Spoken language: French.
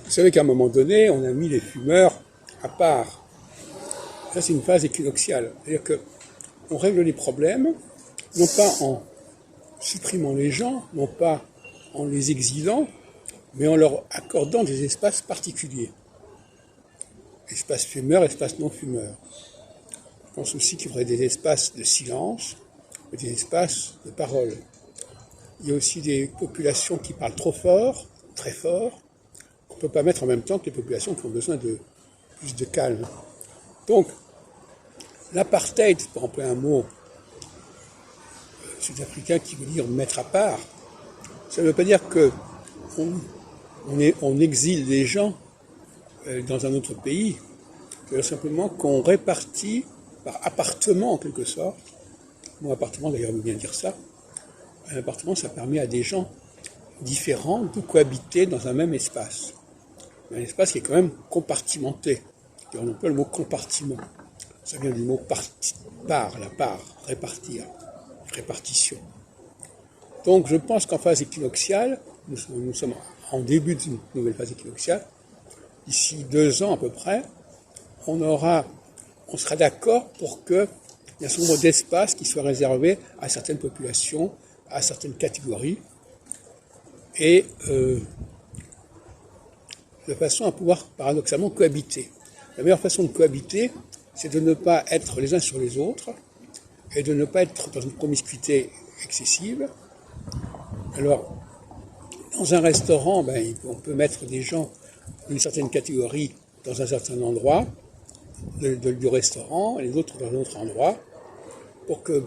Vous savez qu'à un moment donné, on a mis les fumeurs à part. Ça, c'est une phase équinoxiale. C'est-à-dire qu'on règle les problèmes, non pas en supprimant les gens, non pas en les exilant, mais en leur accordant des espaces particuliers. Espace fumeur, espace non-fumeur. Je pense aussi qu'il y aurait des espaces de silence, et des espaces de parole. Il y a aussi des populations qui parlent trop fort, très fort, qu'on ne peut pas mettre en même temps que les populations qui ont besoin de plus de calme. Donc, l'apartheid, pour employer un mot sud-africain qui veut dire mettre à part, ça ne veut pas dire qu'on exile des gens dans un autre pays. Ça veut dire simplement qu'on répartit par appartement en quelque sorte. Mon appartement d'ailleurs veut bien dire ça. Un appartement, ça permet à des gens différents de cohabiter dans un même espace. Un espace qui est quand même compartimenté. On emploie le mot compartiment. Ça vient du mot part, la part, répartir, répartition. Donc je pense qu'en phase équinoxiale, nous sommes en début d'une nouvelle phase équinoxiale, d'ici 2 ans à peu près, on sera d'accord pour qu'il y ait un certain nombre d'espaces qui soient réservés à certaines populations, à certaines catégories, et de façon à pouvoir paradoxalement cohabiter. La meilleure façon de cohabiter, c'est de ne pas être les uns sur les autres et de ne pas être dans une promiscuité excessive. Alors, dans un restaurant, on peut mettre des gens d'une certaine catégorie dans un certain endroit du restaurant et les autres dans un autre endroit pour que